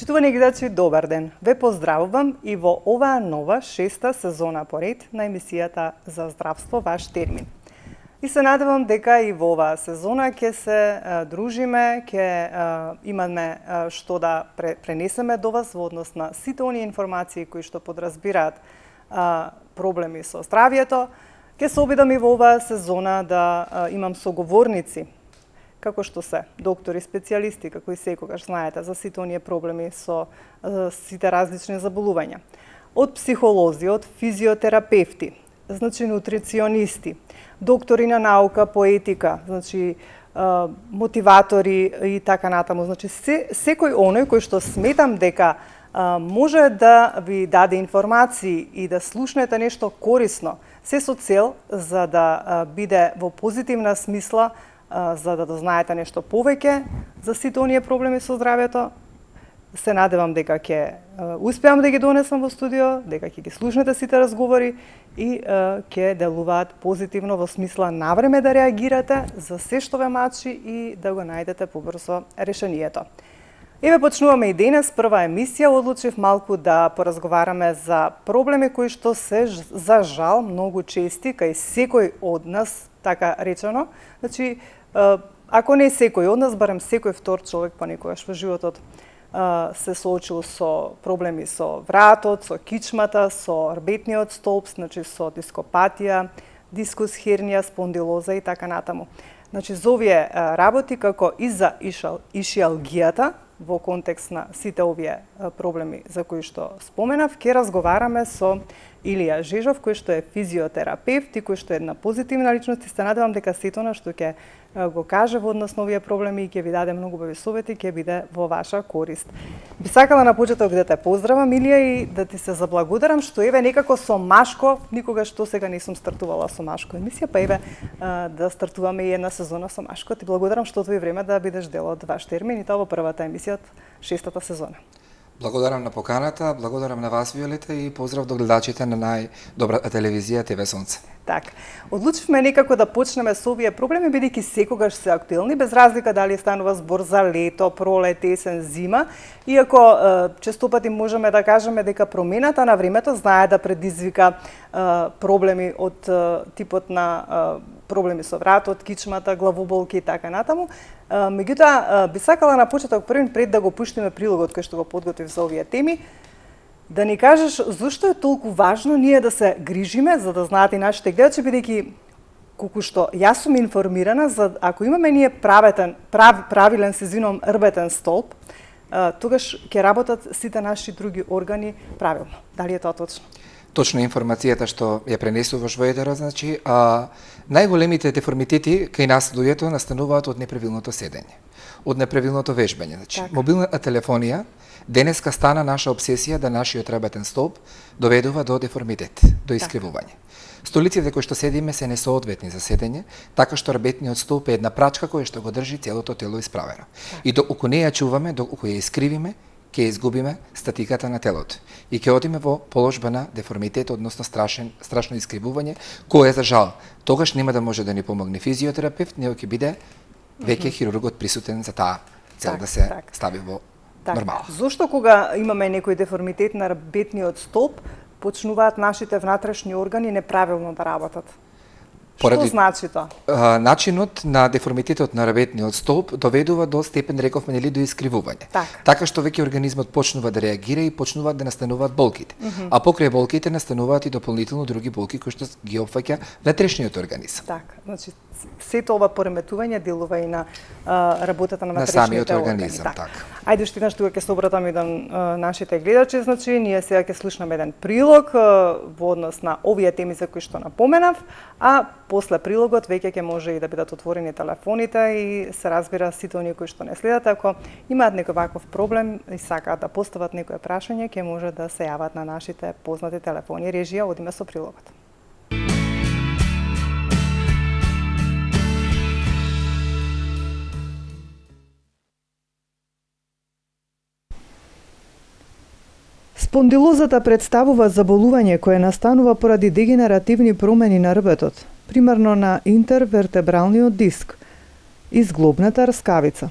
Поштувани гледачи, добар ден! Ве поздравувам и во оваа нова 6-та сезона поред на емисијата за здравство Ваш термин. И се надевам дека и во оваа сезона ќе се дружиме, ќе имаме што да пренесеме до вас во однос на сите оние информации кои што подразбираат проблеми со здравјето. Ќе се обидам и во оваа сезона да имам соговорници, како што се доктори, специјалисти, како и секогаш знаете, за сите оние проблеми со сите различни заболувања. Од психолози, од физиотерапевти, значи нутриционисти, доктори на наука по етика, значи мотиватори и така натаму. Значи секој оној кој што сметам дека може да ви даде информации и да слушнете нешто корисно, се со цел за да биде во позитивна смисла, за да дознаете нешто повеќе за сите оние проблеми со здравјето. Се надевам дека ќе успеам да ги донесам во студио, дека ќе ги слушнете сите разговори и ќе делуваат позитивно во смисла навреме да реагирате за се што ве мачи и да го најдете побрзо решението. Еве почнуваме и денес прва емисија. Одлучив малку да поразговараме за проблеми кои што се за жал многу чести кај секој од нас, така речено. Значи, ако не секој од нас, барем секој втор човек понекогаш во животот се соочил со проблеми со вратот, со кичмата, со рбетниот столб, значи со дископатија, дискус хернија, спондилоза и така натаму. Значи, за овие работи, како и за ишиалгијата, во контекст на сите овие проблеми за кои што споменав, ќе разговараме со Илија Жежов, кој што е физиотерапевт и кој што е една позитивна личност, и се надевам дека сето она што ќе го каже во однос на овие проблеми и ќе ви даде многу убави совети, ќе биде во ваша корист. Би сакала на почеток да те поздравам, Илија, и да ти се заблагодарам што еве некако со машко, никогаш до сега не сум стартувала со машко емисија, па еве да стартуваме и една сезона со машко. Ти благодарам што отвои време да бидеш дел од Ваш термин и тоа во првата емисија од 6-та сезона. Благодарам на поканата, благодарам на вас, Виолета, и поздрав до гледачите на најдобрата телевизија ТВ Сонце. Така. Одлучивме некако да почнеме со овие проблеми, бидејќи секогаш се актуелни, без разлика дали станува збор за лето, пролет, есен, зима. Иако честопати можеме да кажеме дека промената на времето знае да предизвика проблеми од типот на проблеми со вратот, кичмата, главоболки и така натаму. Меѓутоа, би сакала на почеток пред да го пуштиме прилогот кој што го подготвив за овие теми, да ни кажеш зошто е толку важно ние да се грижиме, за да знаат и нашите гледачи, бидејќи колку што јас сум информирана, за ако имаме ние правилен сезином рбетен столб, тогаш ќе работат сите наши други органи правилно. Дали е тоа точно? Точно информацијата што ја пренесуваш во етерот, значи, најголемите деформитети кај нас луѓето настануваат од неправилното седење, од неправилното вежбање. Значи, мобилната телефонија денеска стана наша обсесија да нашиот работен столб доведува до деформитет, до искривување. Столиците кои што седиме се несоодветни за седење, така што работниот столб е една прачка која што го држи целото тело исправено. И доколку не ја чуваме, доколку ја искривиме, ќе изгубиме статиката на телото и ќе одиме во положба на деформитет, односно страшно искривување, кое за жал тогаш нема да може да ни помогне физиотерапевт, него ќе биде веќе хирургот присутен за таа цел да се стави во нормално. Зошто кога имаме некој деформитет на рбетниот столб, почнуваат нашите внатрешни органи неправилно да работат? Што значи тоа? Начинот на деформитетот на рбетниот столб доведува до степен, рековме, нели, до искривување. Така што веќе организмот почнува да реагира и почнуваат да настануваат болките. А покрај болките настануваат и дополнително други болки кои што ги опфаќа внатрешниот организам. Така, значи сето ова пореметување делува и на работата на внатрешните организам. Така. Ајде уште еднаш тука ќе се обратам и до нашите гледачи, значи ние сега ќе слушнеме еден прилог во однос на овие теми за кои што напоменав, а после прилогот веќе ќе може и да бидат отворени телефоните и се разбира сите оние кои што не следат, ако имаат некој ваков проблем и сакаат да постават некое прашање, ќе може да се јават на нашите познати телефони. Режија, одиме со прилогот. Спондилозата представува заболување кое настанува поради дегенеративни промени на рбетот, примерно на интервертебралниот диск и зглобната рскавица.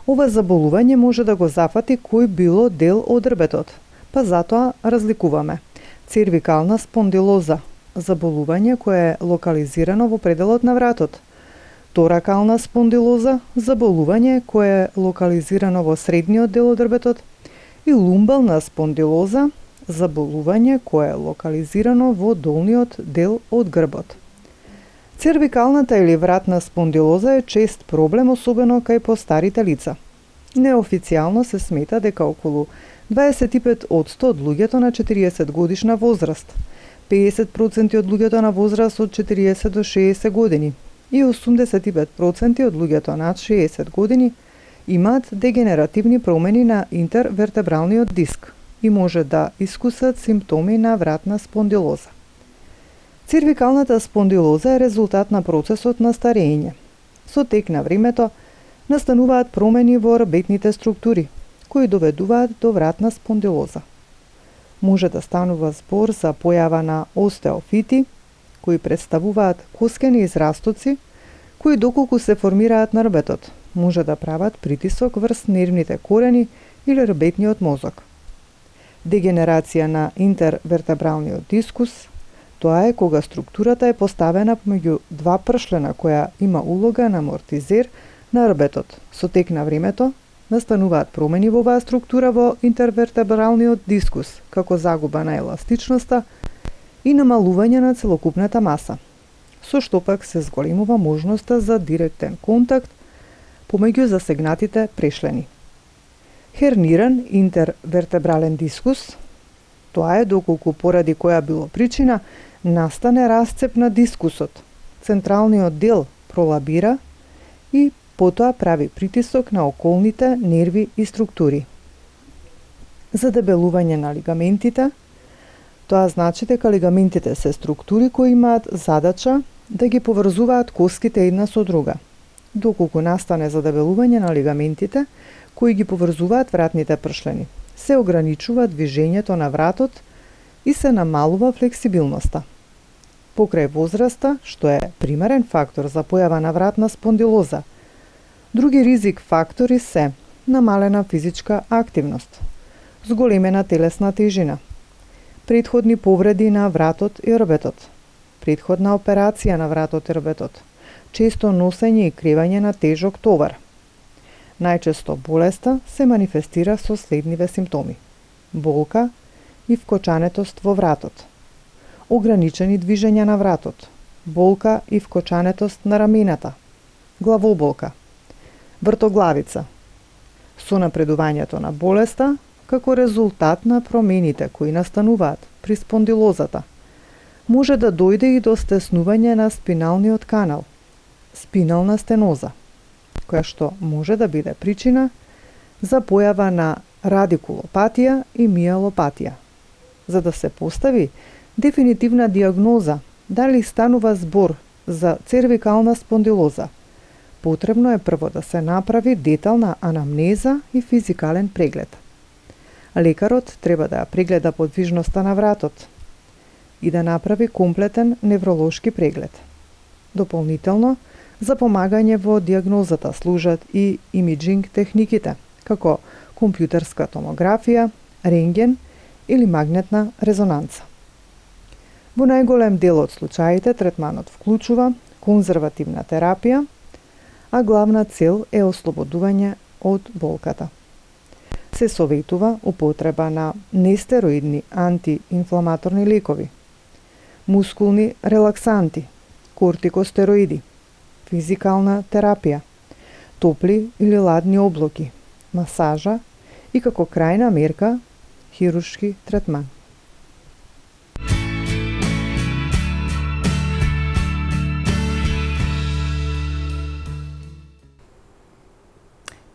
Ова заболување може да го зафати кој било дел од рбетот, па затоа разликуваме. Цервикална спондилоза, заболување кое е локализирано во пределот на вратот. Торакална спондилоза, заболување кое е локализирано во средниот дел од рбетот. И лумбална спондилоза, заболување кое е локализирано во долниот дел од грбот. Цервикалната или вратна спондилоза е чест проблем, особено кај постарите лица. Неофицијално се смета дека околу 25% од луѓето на 40 годишна возраст, 50% од луѓето на возраст од 40 до 60 години и 85% од луѓето над 60 години имаат дегенеративни промени на интервертебралниот диск и може да искусат симптоми на вратна спондилоза. Цервикалната спондилоза е резултат на процесот на старење. Со тек на времето настануваат промени во рбетните структури, кои доведуваат до вратна спондилоза. Може да станува збор за појава на остеофити, кои представуваат коскени израстоци, кои доколку се формираат на рбетот, може да прават притисок врз нервните корени или рбетниот мозок. Дегенерација на интервертебралниот дискус, тоа е кога структурата е поставена помеѓу два пршлена која има улога на амортизер на рбетот. Со тек на времето настануваат промени во оваа структура во интервертебралниот дискус, како загуба на еластичноста и намалување на целокупната маса, со што пак се зголемува можноста за директен контакт помеѓу засегнатите прешлени. Херниран интервертебрален дискус, тоа е доколку поради која било причина настане расцеп на дискусот, централниот дел пролабира и потоа прави притисок на околните нерви и структури. Задебелување на лигаментите, тоа значи дека лигаментите се структури кои имаат задача да ги поврзуваат коските една со друга. Доколку настане задебелување на лигаментите кои ги поврзуваат вратните пршлени, се ограничува движењето на вратот и се намалува флексибилноста. Покрај возраста, што е примерен фактор за појава на вратна спондилоза, други ризик фактори се намалена физичка активност, зголемена телесна тежина, претходни повреди на вратот и рбетот, претходна операција на вратот и рбетот, често носење и кревање на тежок товар. Најчесто болеста се манифестира со следниве симптоми: болка и вкочанетост во вратот, ограничени движења на вратот, болка и вкочанетост на рамената, главоболка, вртоглавица, со напредувањето на болеста како резултат на промените кои настануваат при спондилозата, може да дојде и до стеснување на спиналниот канал, спинална стеноза, која што може да биде причина за појава на радикулопатија и миелопатија. За да се постави дефинитивна диагноза дали станува збор за цервикална спондилоза, потребно е прво да се направи детална анамнеза и физикален преглед. Лекарот треба да ја прегледа подвижноста на вратот и да направи комплетен невролошки преглед. Дополнително, за помагање во диагнозата служат и имиджинг техниките, како компјутерска томографија, рентген или магнетна резонанца. Во најголем дел од случаите третманот вклучува конзервативна терапија, а главна цел е ослободување од болката. Се советува употреба на нестероидни антиинфламаторни лекови, мускулни релаксанти, кортикостероиди, физикална терапија, топли или ладни облоки, масажа и како крајна мерка хируршки третман.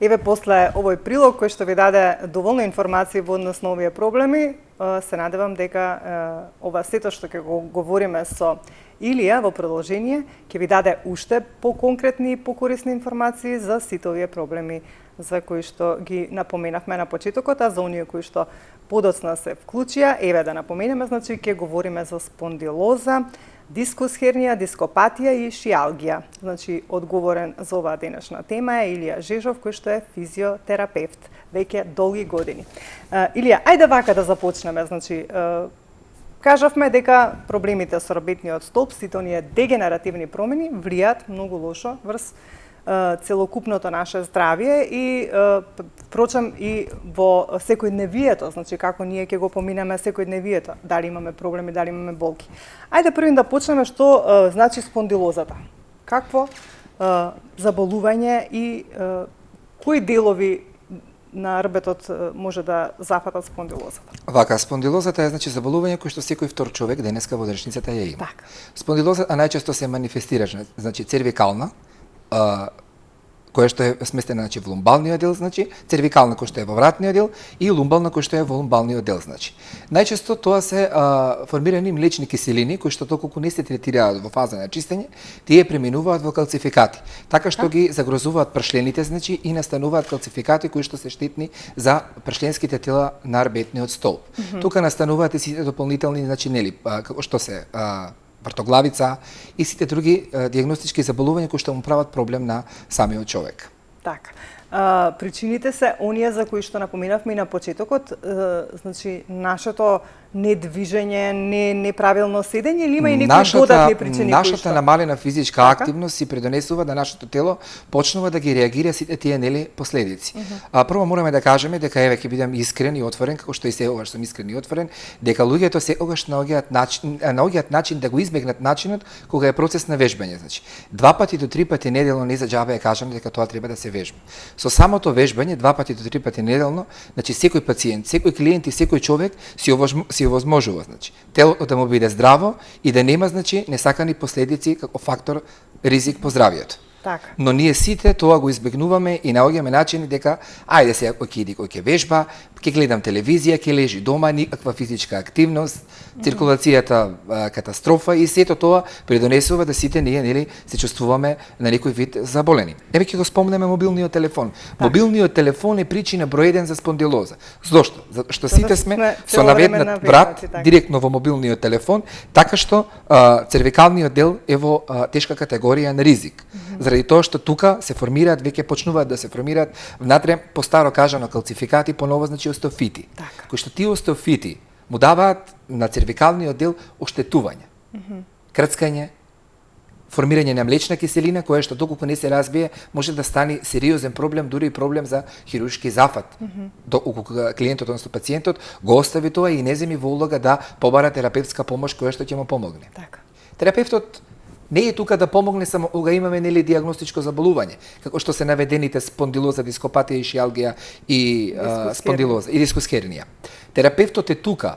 Еве, после овој прилог кој што ви даде доволно информации во однос на овие проблеми, се надевам дека ова сето што ќе го говориме со Илија во продолжение ќе ви даде уште поконкретни и покорисни информации за сите овие проблеми за кои што ги напоменавме на почетокот, а за оние кои што подоцна се вклучија, еве да напоменеме, значи ќе говориме за спондилоза, дискус хернија, дископатија и шијалгија. Значи, одговорен за оваа денешна тема е Илија Жежов, кој што е физиотерапевт веќе долги години. Илија, ајде вака да започнеме. Значи, кажавме дека проблемите со работниот столб, сите оние дегенеративни промени влијаат многу лошо врз целокупното наше здравје и впрочем и во секојдневието, значи како ние ќе го поминеме секојдневието, дали имаме проблеми, дали имаме болки. Ајде првин да почнеме што значи спондилозата. Какво заболување и кои делови на рбетот може да зафатат спондилозата? Вака, спондилозата е значи заболување кој што секој втор човек денеска во денешницата ја има. Так. Спондилозата најчесто се манифестира, значи цервикална, која што е сместена значи во лумбалниот дел, значи цервикална која што е во вратниот дел и лумбална која што е во лумбалниот дел, значи. Најчесто тоа се формирани млечни киселини кои што доколку не се третираат во фаза на чистење, тие преминуваат во калцификати, така што ги загрозуваат пршлените, значи и настануваат калцификати кои што се штетни за пршленските тела на рбетниот столб. Тука настануваат и сите дополнителни, значи нели, како што се вртоглавица и сите други диагностички заболувања кои што му прават проблем на самиот човек. Така. Причините се оние за кои што напоминавме и на почетокот, значи нашето недвижење, неправилно седење или има и некои додатни причини? Нашата намалена физичка активност си предонесува да нашето тело почнува да ги реагира сите тие нели последици. Прво мораме да кажеме дека еве ќе бидам искрен и отворен, како што и секогаш сум искрен и отворен, дека луѓето секогаш наоѓаат начин да го избегнат начинот кога е процес на вежбање, значи 2 пати до 3 пати неделно не за џабе е кажано дека тоа треба да се вежба. Со самото вежбање 2 пати до 3 пати неделно, значи секој пациент, секој клиент и секој човек си овозможува, значи телото да му биде здраво и да нема значи несакани последици како фактор ризик по здравјето. Така. Но ние сите тоа го избегнуваме и наоѓаме начини дека ајде сега кој ќе вежба, ќе гледам телевизија, ќе лежи дома, никаква физичка активност, циркулацијата катастрофа и сето тоа придонесува да сите ние нели се чувствуваме на некој вид заболени. Еве ќе го спомнеме мобилниот телефон. Так. Мобилниот телефон е причина број 1 за спондилоза. Зошто? Затоа што сите сме со наведнат врат директно во мобилниот телефон, така што цервикалниот дел е во тешка категорија на ризик. Заради тоа што тука се формираат, веќе почнуваат да се формираат внатре по старо кажано калцификати, поново значи остеофити. Так. Кои што тие остеофити му даваат на цервикалниот дел оштетување, крцкање, формирање на млечна киселина, која што доколку не се разбие, може да стане сериозен проблем, дури и проблем за хируршки зафат. Доколку клиентот, односно пациентот, го остави тоа и не земи во улога да побара терапевтска помош која што ќе му помогне. Така. Терапевтот не е тука да помогне само кога имаме нели диагностичко заболување, како што се наведените спондилоза, дископатија и шијалгија и спондилоза и дискус хернија. Терапевтот е тука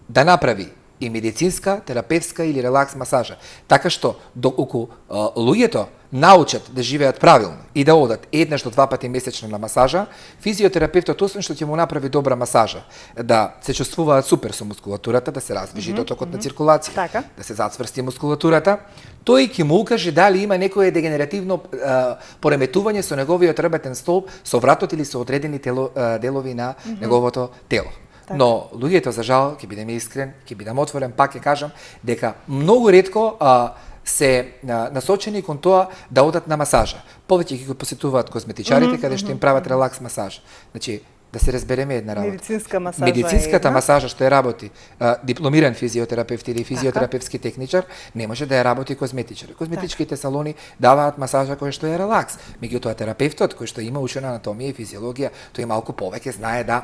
да направи и медицинска, терапевтска или релакс масажа, така што доколку луѓето научат да живеат правилно и да одат еднаш до 2 пати месечно на масажа, физиотерапевтот освен што ќе му направи добра масажа, да се чувствуваат супер со мускулатурата, да се раздвижи дотокот на циркулација, така. Да се зацврсти мускулатурата, тој ќе му укаже дали има некое дегенеративно пореметување со неговиот рбетен столб, со вратот или со одредени делови на неговото тело. Но луѓето, за жал, ќе бидем искрен, ќе бидам отворен, пак ќе кажам, дека многу ретко се насочени кон тоа да одат на масажа. Повеќе ќе го посетуваат козметичарите, каде што им прават релакс масаж. Значи, да се разбереме една работа. Медицинска масажа. Медицинската масажа што ја работи дипломиран физиотерапевт или физиотерапевтски техничар, не може да ја работи козметичар. Козметичките салони даваат масажа која што е релакс. Меѓутоа терапевтот кој што има учена анатомија и физиологија, тој малку повеќе знае да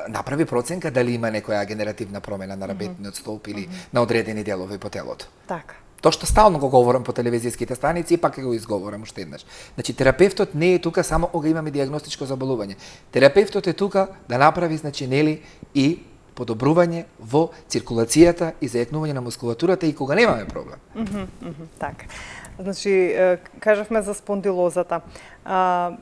направи проценка дали има некоја генеративна промена на рбетниот столб или на одредени делови по телото. Така. Тоа што стално го говорам по телевизиските станици, пак ќе го изговорам уште еднаш. Значи терапевтот не е тука само кога имаме диагностичко заболување. Терапевтот е тука да направи значи нели и подобрување во циркулацијата и зајакнување на мускулатурата и кога немаме проблем. Така. Значи, кажавме за спондилозата.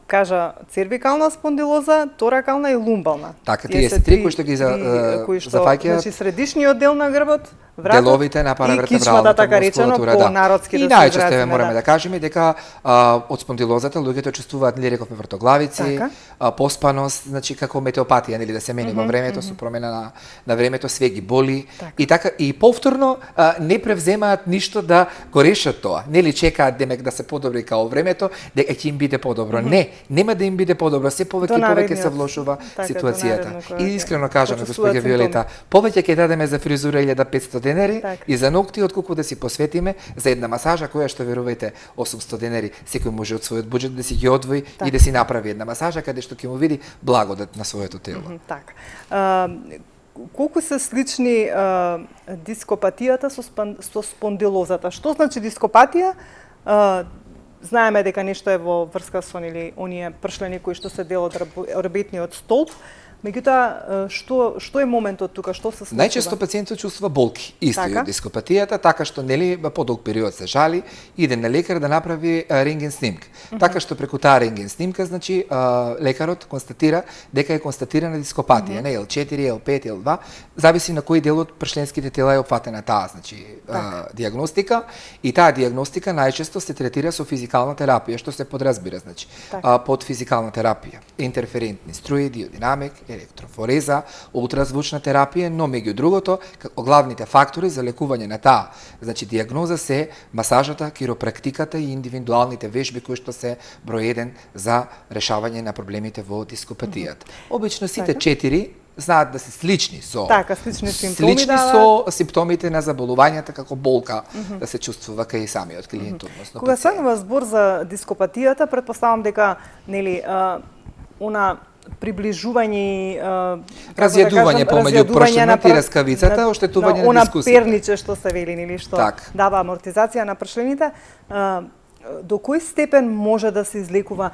Кажа цервикална спондилоза, торакална и лумбална. Така, тие се три кои што ги зафаќаат. Значи, средишниот дел на грбот, вратот, деловите на паравертебралната така речено, по народски и најчесто мораме да кажеме дека од спондилозата луѓето чувствуваат, нели рековме, вртоглавици, поспаност, значи како метеопатија, нели да се мени во времето со промена на времето, све ги боли и така и повторно не превземаат ништо да го решат тоа. Нели чекаат демек да се подобри као времето, дека ќе им биде подобро. Не, нема да им биде подобро, се повеќе и повеќе се влошува ситуацијата. И искрено кажаме, господја Виолета, повеќе ќе дадеме за фризура 1500 денари и за ногти отколку да си посветиме за една масажа која што верувајте 800 денари секој може од својот буџет да си ги одвои и да си направи една масажа каде што ќе му види благодат на своето тело. Така. Колку се слични дископатијата со спондилозата? Што значи дископатија? Знаеме дека нешто е во врска со оние пршлени кои што се дел од орбитниот столб. Меѓутоа, што е моментот тука, што се случува? Најчесто пациентот чувствува болки, исто и од дископатијата, така што нели подолг период се жали, иде на лекар да направи рентген снимка. Така што преку таа рентген снимка, значи лекарот констатира дека е констатирана дископатија, не L4, L5, L2, зависи на кој дел од пршленските тела е опфатена таа, значи диагностика, и таа диагностика најчесто се третира со физикална терапија, што се подразбира, значи под физикална терапија, интерферентни струи, диодинамик, електрофореза, ултразвучна терапија, но меѓу другото, како главните фактори за лекување на таа, значи диагноза се масажата, киропрактиката и индивидуалните вежби кои што се број 1 за решавање на проблемите во дископатијата. Обично сите 4 знаат да се слични со симптомите на заболувањата како болка да се чувствува кај самиот клиент, односно кога станува збор за дископатијата, претпоставам дека нели она приближување разјадување помеѓу пршленот и раскавицата, оштетување на дискусијата. Она перниче што се вели, нели, што дава амортизација на пршлените, до кој степен може да се излекува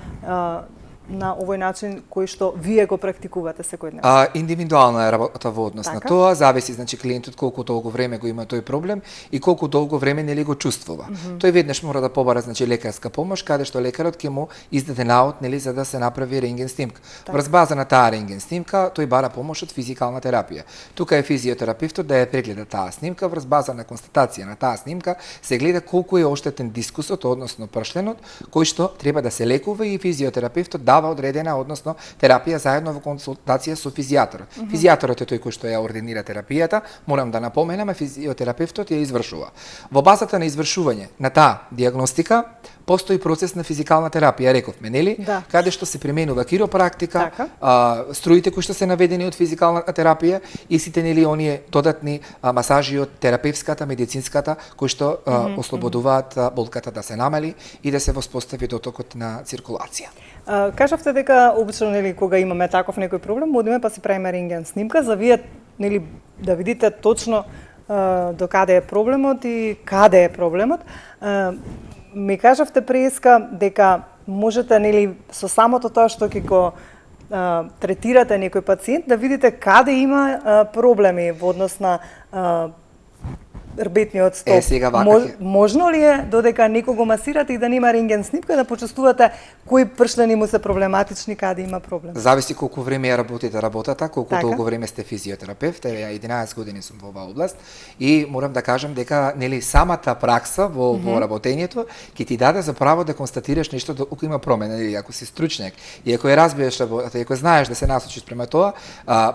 на овој начин кој што вие го практикувате секојдневно? Индивидуална е работа во однос на тоа, зависи значи клиентот колку долго време го има тој проблем и колку долго време нели го чувствува. Тој веднаш мора да побара значи лекарска помош, каде што лекарот ќе му издаде наод нели за да се направи рентген снимка. Врз база на таа рентген снимка тој бара помош од физикална терапија. Тука е физиотерапевтот да ја прегледа таа снимка, врз база на констатација на таа снимка се гледа колку е оштетен дискусот, односно пршленот, кој што треба да се лекува и физиотерапевтот дава одредена, односно терапија заедно во консултација со физијаторот. Физијаторот е тој кој што ја ординира терапијата, морам да напоменам, физиотерапевтот ја извршува. Во базата на извршување на таа диагностика постои процес на физикална терапија, рековме, нели? Каде што се применува киропрактика, струите кои што се наведени од физикална терапија и сите нели оние додатни масажи од терапевската, медицинската, кои што ослободуваат болката да се намали и да се воспостави дотокот на циркулација. Кажавте дека обично нели кога имаме таков некој проблем, одиме па си правиме рентген снимка за вие нели да видите точно до каде е проблемот и каде е проблемот. Ми кажавте преска дека можете нели со самото тоа што ќе го третирате некој пациент да видите каде има проблеми во однос на рбетниот столб. Можно ли е додека некого масирате и да нема рентген снимка да почувствувате кои пршлени му се проблематични, каде има проблем? Зависи колку време ја работите работата, колку долго време сте физиотерапевт, ја 11 години сум во оваа област и морам да кажам дека нели самата пракса во работењето ќе ти даде за право да констатираш нешто доколку има промена, или ако си стручњак и ако ја разбираш работата, и ако знаеш да се насочиш према тоа,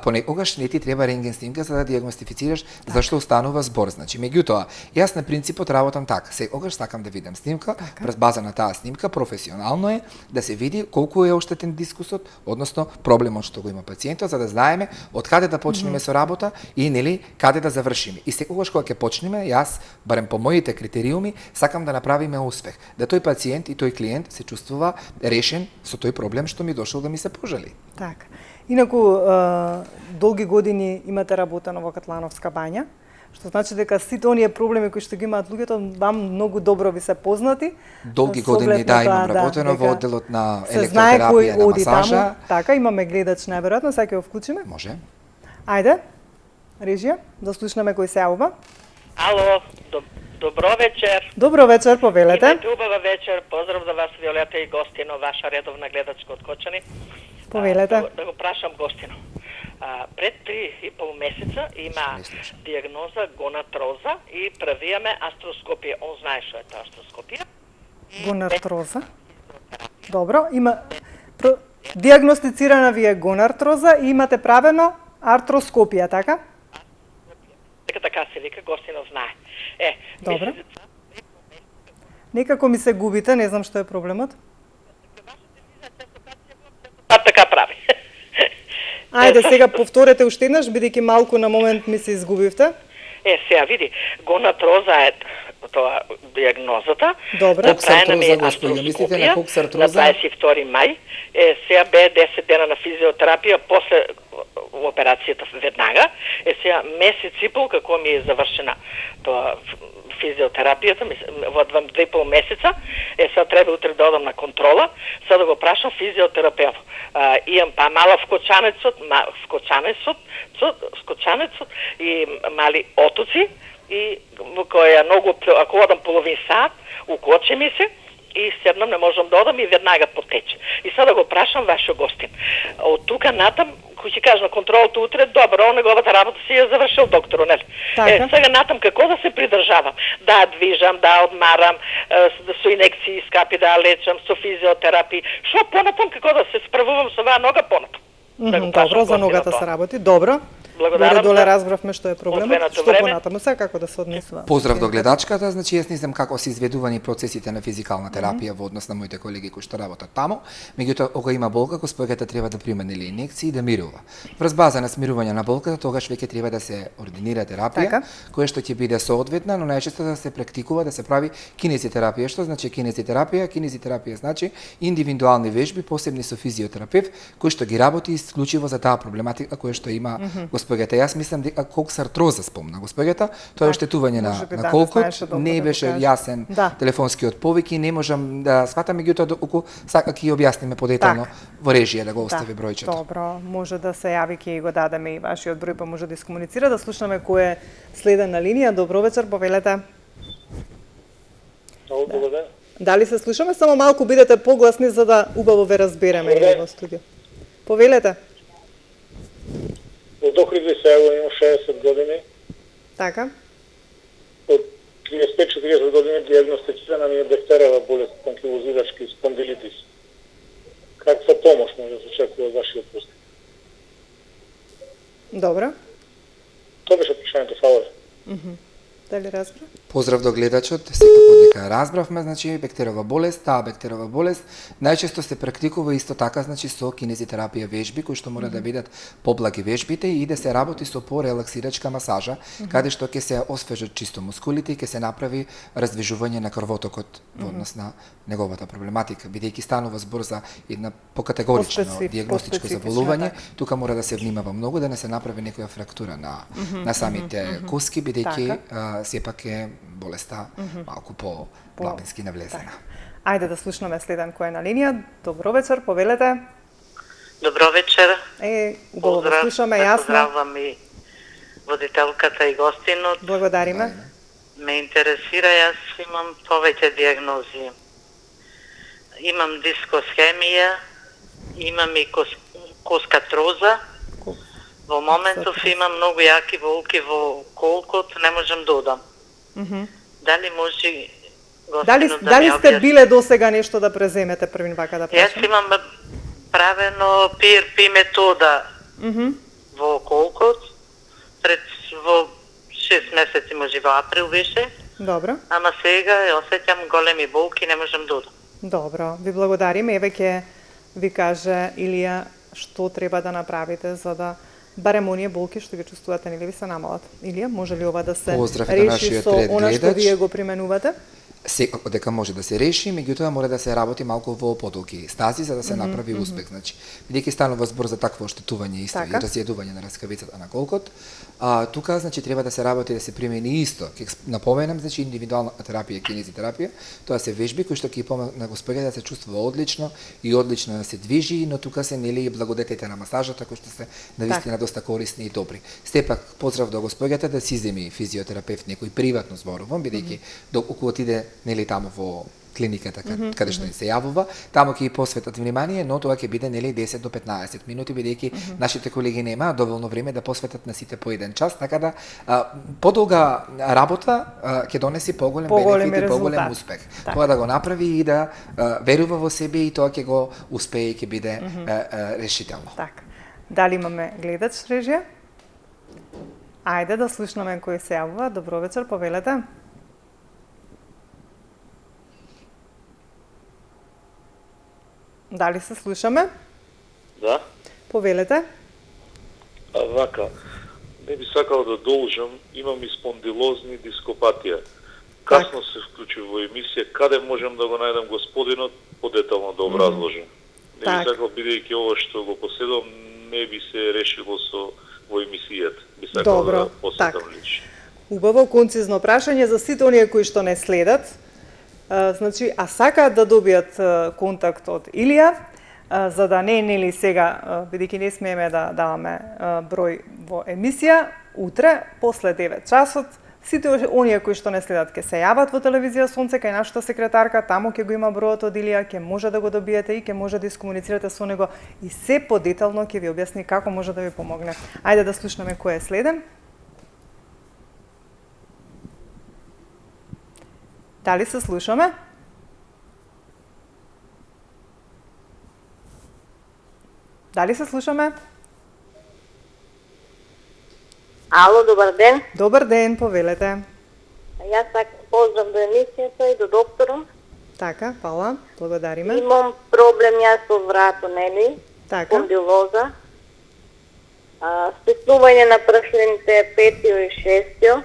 понекогаш не ти треба рентген снимка за да диагностифицираш зашто устанува збор, значи меѓутоа, јас на принципот работам така. Секогаш сакам да видам снимка, през база на таа снимка професионално е да се види колку е оштетен дискусот, односно проблемот што го има пациентот, за да знаеме од каде да почнеме со работа и нели каде да завршиме. И секогаш кога ќе почнеме, јас барем по моите критериуми сакам да направиме успех, да тој пациент и тој клиент се чувствува решен со тој проблем што ми дошол да ми се пожали. Така. Инаку долги години имате работено во Катлановска бања. Што значи дека сите оние проблеми кои што ги имаат луѓето вам многу добро ви се познати. Долги години имам работено во одделот на електротерапија на масажа. Така, имаме гледач најверојатно, сега ќе го вклучиме. Може. Ајде, режија, да слушнеме кој се јавува. Ало, Добро вечер. Добро вечер, повелете. Имајте убава вечер. Поздрав за вас, Виолета и Гостино, ваша редовна гледачка од Кочани. Повелете. Да го прашам Гостино. Пред 3,5 месеца има диагноза гонатроза и правиаме астроскопија. Он знае што е таа астроскопија. Гонартроза. Добро, има диагностицирана ви е гонартроза и имате правено артроскопија, така? Така се вика, Гостино знае. Добро. Некако ми се губите, не знам што е проблемот. Така прави. Ајде, сега повторете уште еднаш, бидејќи малку на момент ми се изгубивте. Сега види, гонатроза е тоа диагнозата. Добро. Да правиме астроскопија на 22 мај. Сега бе 10 дена на физиотерапија после операцијата веднага. Сега месец и пол како ми е завршена тоа физиотерапијата, во 2,5 месеца. Сега треба утре да одам на контрола, сега да го прашам физиотерапевт. Имам па мала вкочанецот и мали отоци и во која многу, ако одам половин сат, укоче ми се и седнам, не можам да одам и веднага потече. И сега да го прашам вашиот Гостин. Од тука натам, кој ќе каже на контролата утре, добро, неговата работа си ја завршил доктору, нели? Сега натам како да се придржавам? Да движам, да одмарам, со инекции скапи да лечам, со физиотерапија. Што понатам, како да се справувам со оваа нога понатам? Добро, за ногата се работи. Добро. Благодарам. Доле разбравме што е проблемот. Што понатаму се како да се однесува. Поздрав до гледачката, значи јас не знам како се изведувани процесите на физикална терапија во однос на моите колеги кои што работат таму, меѓутоа кога има болка, госпоѓата треба да прима нели инекции и да мирува. Врз база на смирување на болката, тогаш веќе треба да се ординира терапија, која што ќе биде соодветна, но најчесто да се практикува, да се прави кинезитерапија. Што значи кинезитерапија? Кинезитерапија значи индивидуални вежби, посебни со физиотерапевт, кој што ги работи исклучиво за таа проблематика која што има госпоѓата. Јас мислам дека коксартроза спомна госпоѓата, тоа е оштетување на колкот, не беше јасен телефонскиот повик и не можам да сватам, меѓутоа доколку сака ќе објасниме подетално во режија да го остави бројчето. Добро, може да се јави, ќе го дадеме и вашиот број, па може да искомуницира, да слушнеме кој е следен на линија. Добро вечер, повелете. Добро ден. Дали се слушаме? Само малку бидете погласни за да убаво ве разбереме во студио. Повелете. Од Охридски се имам 60 години. Така. Од 35-40 години диагностицирана ми е дифтерова болест, анкилозидачки спондилитис. Каква помош може да се очекува од вашиот пустик? Добро. Тоа беше прашањето, фала. Дали разбра? Поздрав до гледачот, секако дека разбравме, значи бектерова болест, таа бектерова болест најчесто се практикува исто така, значи со кинезитерапија вежби, кои што мора да бидат поблаги вежбите и да се работи со порелаксирачка масажа, каде што ќе се освежат чисто мускулите и ќе се направи раздвижување на крвотокот во однос на неговата проблематика, бидејќи станува збор за една покатегорично диагностичко заболување, тука мора да се внимава многу да не се направи некоја фрактура на самите коски, бидејќи сепак е болеста малку по-длабински навлезена. Ајде да слушнаме следен кој е на линија. Добро вечер, повелете. Добро вечер. Убаво да слушаме, јасно. Поздравам и водителката и Гостинот. Благодариме. Ме интересира, јас имам повеќе диагнози. Имам дискосхемија, имам и коскатроза. Во моментов имам многу јаки болки во колкот, не можам да одам. Дали може Гостинот дали сте биле досега нешто да преземете првин вака да прашам? Јас имам правено PRP метода во колкот, пред во 6 месеци може во април беше. Добро. Ама сега осеќам големи болки, не можам да одам. Добро, ви благодариме. Еве ќе ви каже Илија што треба да направите за да барем оние болки што ги чувствувате, нели ви се намалат. Илија, може ли ова да се реши со она што вие го применувате? дека може да се реши, меѓутоа мора да се работи малку во подолги стази за да се направи успех, значи. Бидејќи станува збор за такво оштетување исто и разједување на раскавицата на колкот, тука значи треба да се работи да се примени исто. Ќе напоменам, значи индивидуална терапија, кинезитерапија, тоа се вежби кои што ќе помогнат на госпоѓата да се чувствува одлично и одлично да се движи, но тука се нели и благодетите на масажата кои што се навистина доста корисни и добри. Степак поздрав до госпоѓата да си земи физиотерапевт некој приватно зборувам, бидејќи доколку отиде нели таму во клиниката каде што ни се јавува, таму ќе посветат внимание, но тоа ќе биде нели 10 до 15 минути бидејќи нашите колеги немаат доволно време да посветат на сите по еден час, така да подолга работа ќе донеси поголем бенефит и поголем успех. Тоа да го направи и да верува во себе и тоа ќе го успее и ќе биде решително. Така. Дали имаме гледач режија? Ајде да слушнаме кој се јавува. Добро вечер, повелете. Дали се слушаме? Да. Повелете. Вака, не би сакал да должам, имам и спондилозни дископатија. Касно се вклучи во емисија, каде можам да го најдам господинот, подетално да образложам. Не би сакал, бидејќи ова што го поседам, не би се решило во емисијата. Би сакал да посетам лично. Убаво, концизно прашање за сите оние кои што не следат. Значи, сакаат да добијат контакт од Илија, за да не нели сега, бидејќи не смееме да даваме број во емисија, утре, после 9 часот, сите оние кои што не следат ќе се јават во телевизија Сонце кај нашата секретарка, таму ќе го има бројот од Илија, ќе може да го добиете и ќе може да искомуницирате со него и се подетално ќе ви објасни како може да ви помогне. Ајде да слушнеме кој е следен. Дали се слушаме? Дали се слушаме? Ало, добар ден. Добар ден, повелете. Јас сакам поздрав до емисијата и до докторот. Така, фала, благодариме. Имам проблем јас со врато, нели? Така. Спондилоза. Стиснување на пршлените 5 и 6,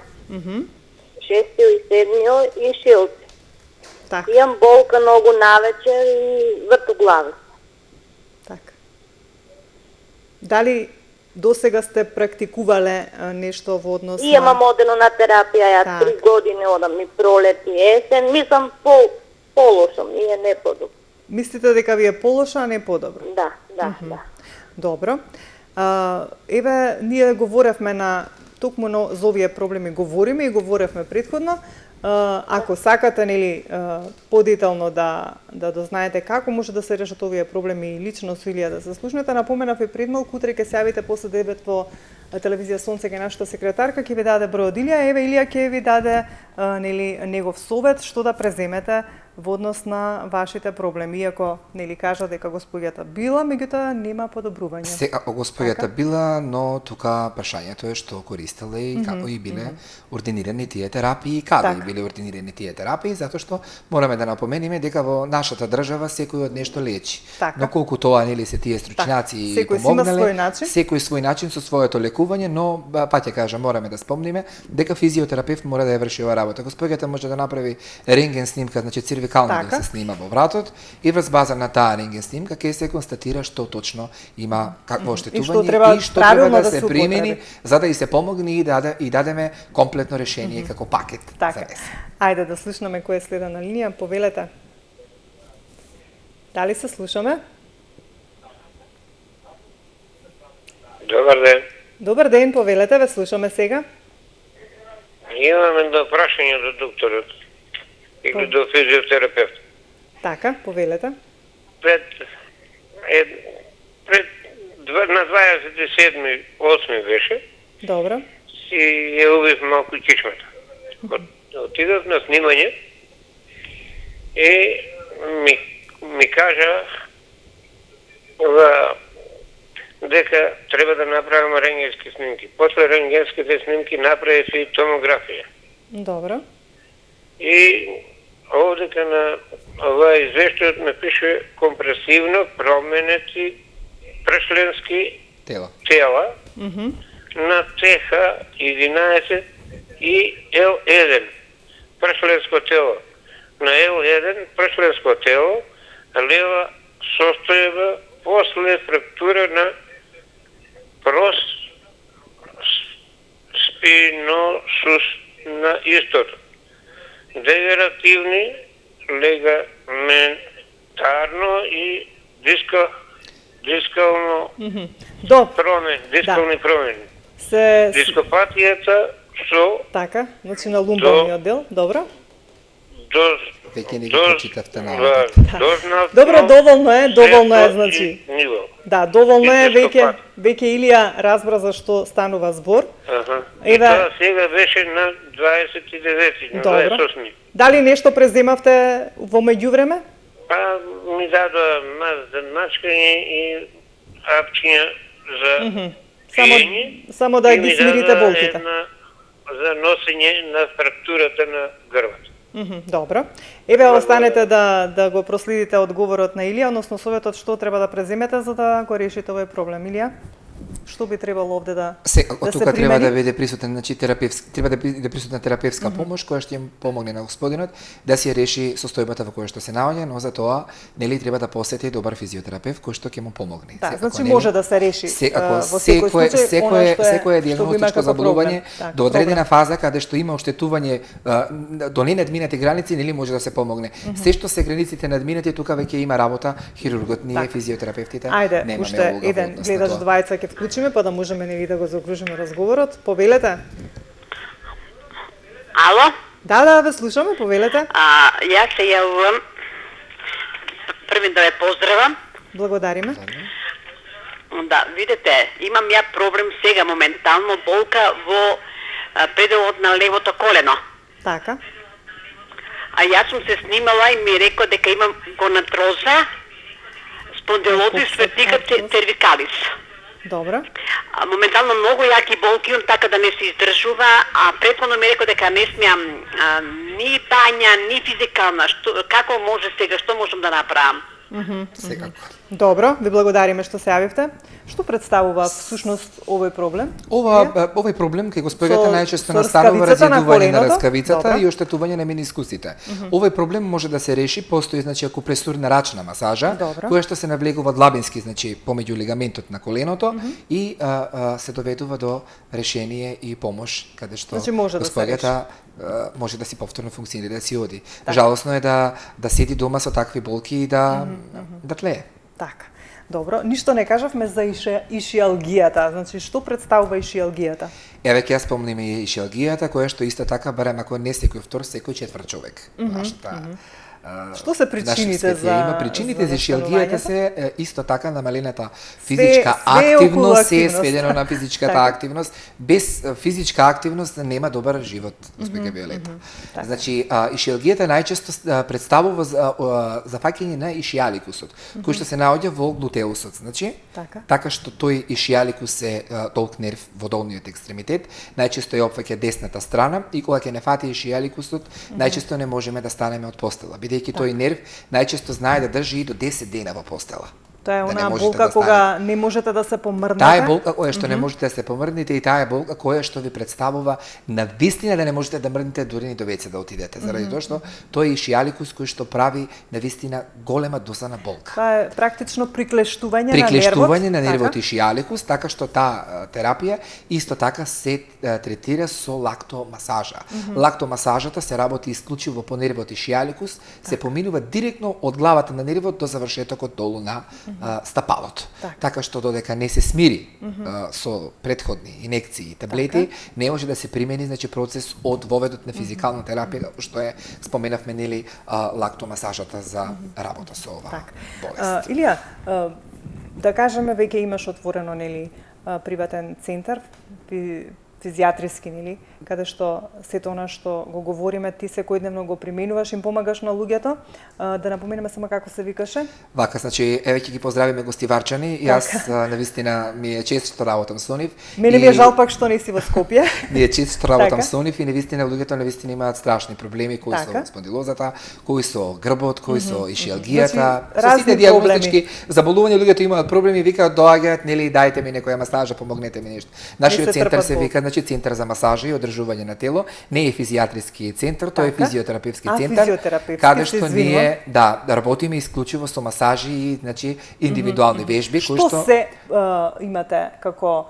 6 и 7 и шилци. Така. Имам болка многу навечер и вртоглавица. Така. Дали досега сте практикувале нешто во однос на... Имам одено на терапија, ја 3 години одам и пролет и есен. Мислам полошо, ние не подобро. Мислите дека ви е полошо, а не подобро? Да. Добро. Еве, ние говоревме на токму за овие проблеми говориме и говоревме претходно. Ако сакате нели подетално да дознаете како може да се решат овие проблеми и лично со Илија да се слушнете, напоменав и пред малку, утре ќе се јавите после 9 во телевизија Сонце кај нашата секретарка, ќе ви даде број од Илија, еве Илија ќе ви даде нели негов совет што да преземете во однос на вашите проблеми, иако нели кажа дека госпоѓата била, меѓутоа нема подобрување. Сега госпоѓата била, но тука прашањето е што користела и како и биле ординирани тие терапии, каде биле ординирани тие терапии, затоа што мораме да напомениме дека во нашата држава секој од нешто лечи. Но колку тоа нели се тие стручњаци и помогнале, секој свој начин со своето лекување, но пак ќе кажам, мораме да спомниме дека физиотерапевт мора да ја врши оваа работа. Госпоѓата може да направи рентген снимка, значи цервикално да се снима во вратот и врз база на таа рентген снимка ќе се констатира што точно има какво оштетување и што треба да се примени за да и се помогне и дадеме комплетно решение како пакет. Така. Ајде да слушнаме кој е следен на линија, повелете. Дали се слушаме? Добар ден. Добар ден, повелете, ве слушаме сега. Имам едно прашање до докторот или до физиотерапевт. Така, повелете. На 27.8 беше. Добро. Си ја убив малку кичмата. Отидов на снимање и ми кажа дека треба да направам рентгенски снимки. После рентгенските снимки направив и томографија. Добро. И овдека на оваа извештајот ме пише компресивно променети пршленски тела на ТХ-11 и Л1 пршленско тело. на L1 пршленско тело, лева состојба после фрактура на спиносусна истор. Дегенеративни, лигаментарно и дискално дискални промени. Дископатијата со така, значи на лумбалниот дел, добро. Веќе не ги почитавте на Добро, доволно е, значи. Да, доволно е, веќе Илија разбра за што станува збор. Еве, сега беше на 29, на 28. Дали нешто преземавте во меѓувреме? Па, ми дадоа маз за начкање и апчиња за пиење. Само да ги смирите болките. За носење на фрактурата на грбот. Добро. Еве, останете да го проследите одговорот на Илија, односно советот што треба да преземете за да го решите овој проблем. Илија, што би требало овде да се примени? Тука треба да биде присутен, значи треба да биде присутна терапевска помош која ќе им помогне на господинот да си реши состојбата во која што се наоѓа, но за тоа нели треба да посети добар физиотерапевт кој што ќе му помогне. Да, значи може да се реши во секој случај секое дијагностичко заболување до одредена фаза каде што има оштетување до ненадминати граници, нели може да се помогне. Се што се границите надминати, тука веќе има работа хирургот, ние физиотерапевтите немаме улога. Ајде, уште еден гледач двајца ќе вклучиме па да можеме нели да го заокружиме разговорот. Повелете. Ало? Да, ве слушаме, повелете. Јас се јавувам. Први да ве поздравам. Благодариме. Да, видите, имам ја проблем сега моментално, болка во пределот на левото колено. Така. А јас сум се снимала и ми рекоа дека имам гонатроза, спондилозис цервикалис. Добро. Моментално многу јаки болки имам, така да не се издржува, а претходно ми рекоа дека не смеам ни бања, ни физикална. Како може сега, што можам да направам? Секако. Добро, ви благодариме што се јавивте. Што представува всушност овој проблем? Овој проблем кај го спојгате најчесто настанува разједување на раскавицата и оштетување на менискусите. Овој проблем може да се реши, постои значи акупресурна рачна масажа, која што се навлегува длабински, значи помеѓу лигаментот на коленото и се доведува до решение и помош каде што го спојгата може да си повторно функционира, да си оди. Жалосно е да седи дома со такви болки и да тлее. Така. Добро, ништо не кажавме за ишиалгијата. Значи, што представува ишиалгијата? Еве ќе ја спомним и ишиалгијата, која што исто така, барем ако не секој втор, секој четврт човек. Што се причините за има причините за ишиалгијата се исто така намалената физичка активност, се сведено на физичката активност. Без физичка активност нема добар живот, госпоѓа Виолета. Значи ишиалгијата најчесто представува зафаќање на ишијаликусот, кој што се наоѓа во глутеусот, значи така што тој ишијаликус е толк нерв во долниот екстремитет, најчесто ја опфаќа десната страна и кога ќе не фати ишијаликусот, најчесто не можеме да станеме од постела, бидејќи тој нерв најчесто знае да држи и до 10 дена во постела. Тоа е онаа болка кога не можете да се помрднете. Таа е болка која што не можете да се помрднете и таа е болка која што ви представува на вистина да не можете да мрднете дури ни до веќе да отидете, заради тоа што тој е ишијаликус кој што прави на вистина голема доза болка. Тоа е практично приклештување на нервот ишијаликус, така што таа терапија исто така се третира со лактомасажа. Лактомасажата се работи исклучиво по нервот ишијаликус, се поминува директно од главата на нервот до завршетокот долу на стапалот. Така што додека не се смири со претходни инекции и таблети, не може да се примени значи процес од воведот на физикална терапија, што е споменавме нели лактомасажата за работа со оваа болест. Илија, да кажеме веќе имаш отворено нели приватен центар физијатриски, нели, каде што сето она што го говориме, ти секојдневно го применуваш, им помагаш на луѓето. Да напоменеме само како се викаше? Вака, значи, еве ќе ги поздравиме гостиварчани. Јас навистина ми е чест што работам со нив. Мене ми е жал пак што не си во Скопје. Ми е чест што работам со нив и навистина луѓето навистина имаат страшни проблеми кои со спондилозата, кои со грбот, кои со ишијалгијата, со сите дијагностички заболувања луѓето имаат проблеми, викаат доаѓаат, нели, дајте ми некоја масажа, помогнете ми нешто. Нашиот центар се вика значи значи центар за масажи и одржување на тело, не е физијатриски центар, тоа е физиотерапевски центар, каде што ние работиме исклучиво со масажи и значи индивидуални вежби кои што се имате како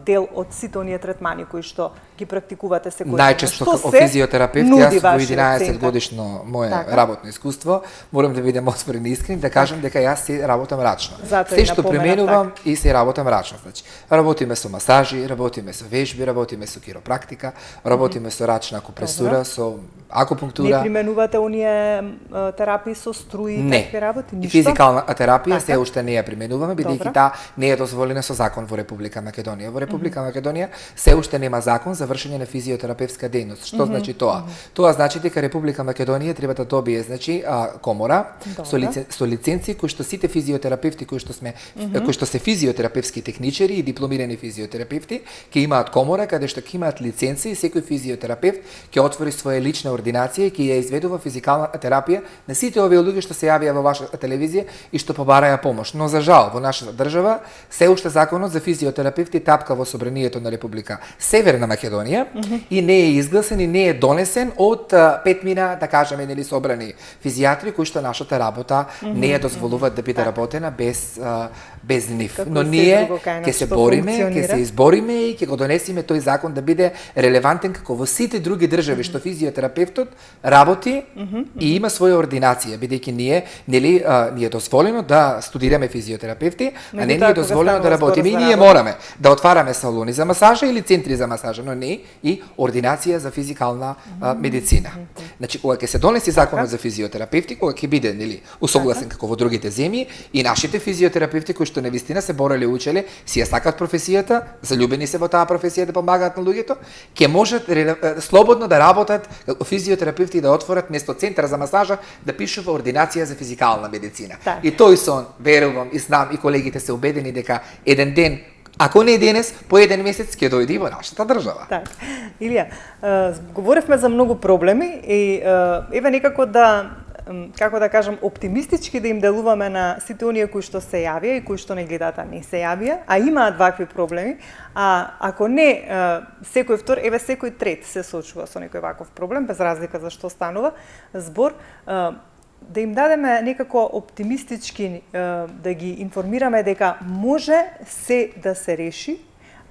дел од сите оние третмани кои што ги практикувате секој ден. Најчесто како физиотерапевт, јас во 11 годишно мое работно искуство, морам да бидем отворен и искрен, да кажам дека јас се работам рачно. Се што применувам и се работам рачно. Значи, работиме со масажи, работиме со вежби, работиме со киропрактика, работиме со рачна акупресура, со акупунктура. Не применувате оние терапии со струи и такви работи, ништо? Физикална терапија се уште не ја применуваме, бидејќи таа не е дозволена со закон во Република Македонија. Во Република Македонија се уште нема закон за вршење на физиотерапевска дејност. Што значи тоа? Тоа значи дека Република Македонија треба да добие значи комора со лиценци кои што сите физиотерапевти кои што се физиотерапевски техничари и дипломирани физиотерапевти ќе имаат комора каде што ќе имаат лиценци и секој физиотерапевт ќе отвори своја лична ординација и ќе ја изведува физикална терапија на сите овие луѓе што се јавија во вашата телевизија и што побараја помош. Но за жал во нашата држава се уште законот за физиотерапевти тапка во собранието на Република Северна Македонија и не е изгласен и не е донесен од 5 да кажеме, нели, собрани физијатри кои што нашата работа не ја дозволуваат да биде работена без нив. Но ние ќе се бориме, ќе се избориме и ќе го донесеме тој закон да биде релевантен како во сите други држави што физиотерапевтот работи и има своја ординација, бидејќи ние, нели, ни е дозволено да студираме физиотерапевти, а не ни е дозволено да работиме и ние мораме да отвараме салони за масажа или центри за масажа, но не и ординација за физикална медицина. Значи, кога ќе се донеси законот за физиотерапевти, кога ќе биде, нели, усогласен како во другите земји, и нашите физиотерапевти кои што навистина се бореле, учеле, си ја сакаат професијата, залюбени се во таа професија да помагаат на луѓето, ќе можат слободно да работат како физиотерапевти и да отворат место центар за масажа да пишува ординација за физикална медицина. И тој сон, верувам и знам и колегите се убедени дека еден ден, ако не денес, по еден месец ќе дојде во нашата држава. Так. Илија, говоревме за многу проблеми и еве некако да, како да кажам, оптимистички да им делуваме на сите оние кои што се јавија и кои што не гледаат, не се јавија, а имаат вакви проблеми, а ако не секој втор, еве секој трет се соочува со некој ваков проблем, без разлика за што станува збор, да им дадеме некако оптимистички, да ги информираме дека може се да се реши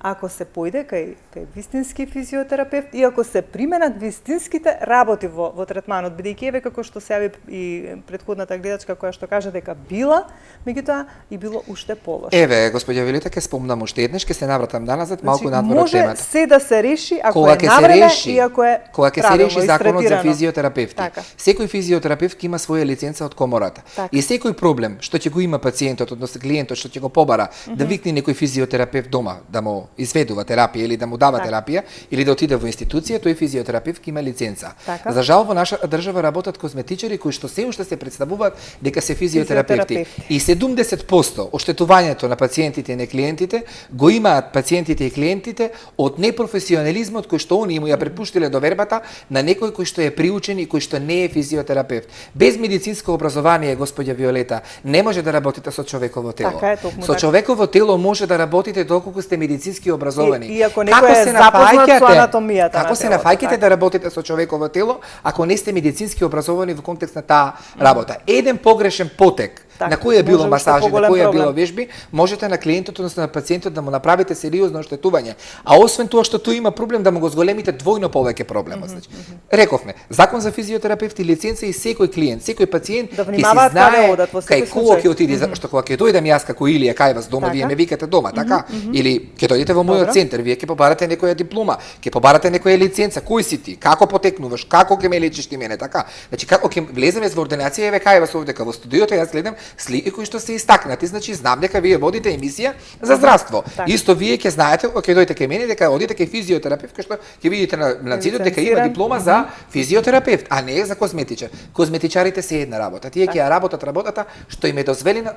ако се појде кај вистински физиотерапевт и ако се применат вистинските работи во третманот, бидејќи еве како што се јави и претходната гледачка која што кажа дека била, меѓутоа и било уште полошо. Еве, господја Вилета, ќе спомнам уште еднаш, ќе се навратам назад малку надвор од темата. Може се да се реши ако е навреме и ако е кога ќе се реши законот за физиотерапевти. Секој физиотерапевт има своја лиценца од комората. И секој проблем што ќе го има пациентот, односно клиентот што ќе го побара да викне некој физиотерапевт дома да му изведува терапија или да му дава терапија или да отиде во институција, тој физиотерапевт има лиценца. За жал во нашата држава работат козметичари кои што се уште се представуваат дека се физиотерапевти. И 70% оштетувањето на пациентите и на клиентите го имаат пациентите и клиентите од непрофесионализмот кој што они му ја препуштиле довербата на некој кој што е приучен и кој што не е физиотерапевт. Без медицинско образование, господја Виолета, не може да работите со човеково тело. Со човеково тело може да работите доколку сте медицински образовани. И ако некој е запознат со анатомијата како се нафаќате да работите со човеково тело, ако не сте медицински образовани во контекст на таа работа? Еден погрешен потек на кој е било масажи, на кој е било вежби, можете на клиентот, односно на пациентот да му направите сериозно оштетување. А освен тоа што тој има проблем да му го зголемите двојно повеќе проблемот. Рековме, закон за физиотерапевти, лиценца и секој клиент, секој пациент ќе си знае кај кого ќе отиде, што кога ќе дојдам јас како Илија кај вас дома, вие ме викате дома, така? Или ќе дојдете во мојот центар, вие ќе побарате некоја диплома, ќе побарате некоја лиценца, кој си ти, како потекнуваш, како ќе ме лечиш ти мене, така? Значи како ќе влеземе во ординација, еве кај вас овде во студиото, јас гледам слики кои што се истакнати, значи знам дека вие водите емисија за здравство. Исто вие ќе знаете, ќе дојдете кај мене дека одите кај физиотерапевт, кој што ќе видите на цидот дека има диплома за физиотерапевт, а не за козметичар. Козметичарите се една работа. Тие ќе ја работат работата што им е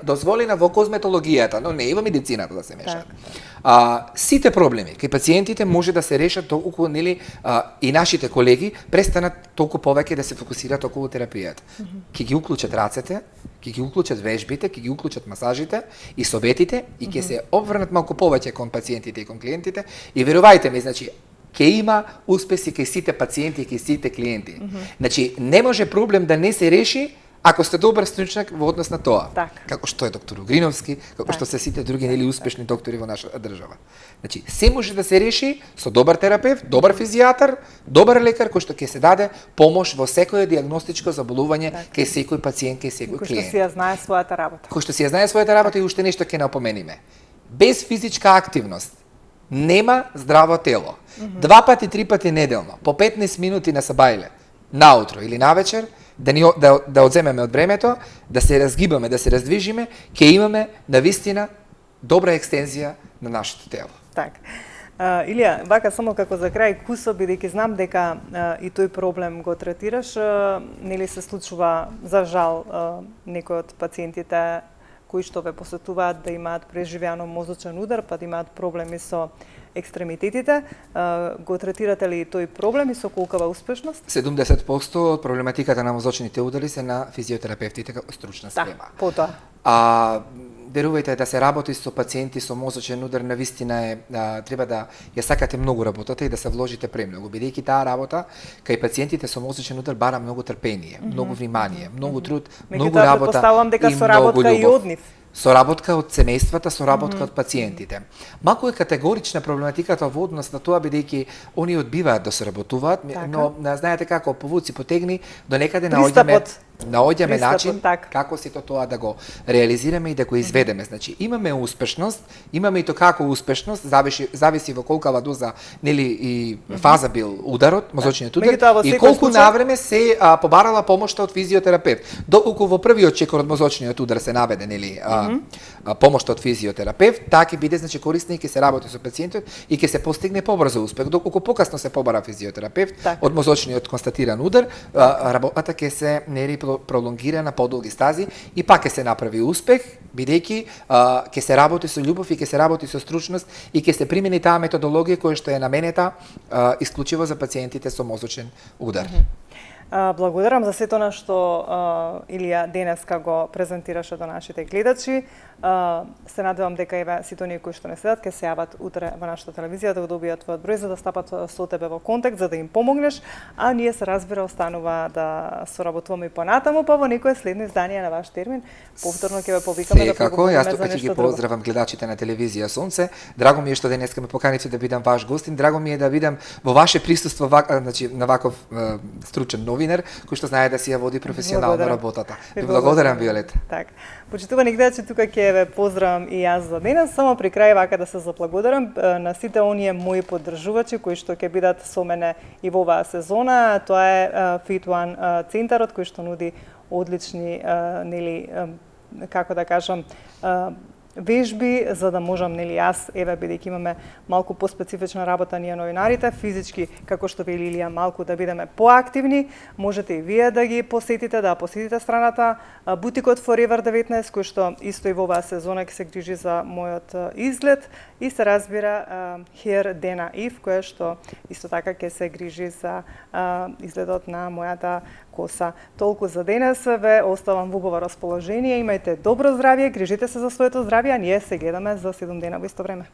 дозволена во козметологијата, но не и во медицината да се мешаат. Сите проблеми кај пациентите може да се решат толку, нели, и нашите колеги престанат толку повеќе да се фокусираат околу терапијата. Ќе ги уклучат рацете, ќе ги уклучат вежбите, ќе ги уклучат масажите и советите и ќе се обврнат малку повеќе кон пациентите и кон клиентите и верувајте ми, значи ќе има успеси кај сите пациенти и кај сите клиенти. Значи не може проблем да не се реши ако сте добар стручнак во однос на тоа. Како што е доктор Угриновски, како што се сите други нели успешни доктори во нашата држава. Значи се може да се реши со добар терапевт, добар физијатар, добар лекар кој што ќе се даде помош во секое дијагностичко заболување кај секој пациент, кај секој клиент. Кој што си ја знае својата работа. Кој што си ја знае својата работа и уште нешто ќе напомениме. Без физичка активност нема здраво тело. 2 пати, 3 пати неделно, по 15 минути на сабајле, наутро или навечер, да одземеме од времето, да се разгибаме, да се раздвижиме, ќе имаме навистина добра екстензија на нашето тело. Так. Илија, вака само како за крај кусо, бидејќи знам дека и тој проблем го третираш, нели се случува за жал некои од пациентите кои што ве посетуваат да имаат преживеано мозочен удар, па да имаат проблеми со екстремитетите, го третирате ли тој проблем и со колкава успешност? 70% од проблематиката на мозочните удари се на физиотерапевтите како стручна схема. Потоа. Верувајте да се работи со пациенти со мозочен удар навистина е треба да ја сакате многу работата и да се вложите премногу, бидејќи таа работа кај пациентите со мозочен удар бара многу трпение, многу внимание, многу труд, многу работа дека со работка и од нив. Соработка од семејствата, соработка од пациентите. Малку е категорична проблематиката во однос на тоа, бидејќи они одбиваат да соработуваат, но знаете како, повуци потегни, до некаде наоѓаме начин како сето тоа да го реализираме и да го изведеме. Значи, имаме успешност, имаме и то како успешност, зависи во колкава доза, нели, и фаза бил ударот, мозочниот удар, и колку навреме се побарала помошта од физиотерапевт. Доколку во првиот чекор од мозочниот удар се наведе, нели, помошта од физиотерапевт, таа ќе биде, значи, корисна и ќе се работи со пациентот и ќе се постигне побрзо успех. Доколку покасно се побара физиотерапевт од мозочниот констатиран удар, работата ќе се, нели, пролонгира на подолги стази и пак ќе се направи успех, бидејќи ќе се работи со љубов и ќе се работи со стручност и ќе се примени таа методологија која што е наменета исклучиво за пациентите со мозочен удар. Благодарам за сето на што Илија денеска го презентираше до нашите гледачи. Се надевам дека еве сите оние кои што не следат ќе се јават утре во нашата телевизија да го добијат твојот број за да стапат со тебе во контакт за да им помогнеш, а ние се разбира останува да соработуваме и понатаму, па во некое следно издание на ваш термин повторно ќе ве повикаме да поговориме за нешто друго. Јас тука ќе ги поздравам гледачите на телевизија Сонце. Драго ми е што денеска ме поканите да бидам ваш гостин. Драго ми е да видам во ваше присуство значи на ваков стручен новинар кој што знае да си ја води професионално работата. Ви благодарам, Виолета. Так. Почитувани гледачи, тука ќе ве поздравам и јас за денес. Само при крај вака да се заблагодарам на сите оние мои поддржувачи кои што ќе бидат со мене и во оваа сезона. Тоа е Fit One центарот кој што нуди одлични нели како да кажам вежби за да можам нели јас еве бидејќи имаме малку поспецифична работа ние новинарите физички како што вели Илија малку да бидеме поактивни, можете и вие да ги посетите, да посетите страната бутикот Forever 19 кој што исто и во оваа сезона ќе се грижи за мојот изглед и се разбира Hair Dena Eve која што исто така ќе се грижи за изгледот на мојата коса. Толку за денес, ве оставам во убаво расположение, имајте добро здравје, грижите се за своето здравје, а ние се гледаме за 7 дена во исто време.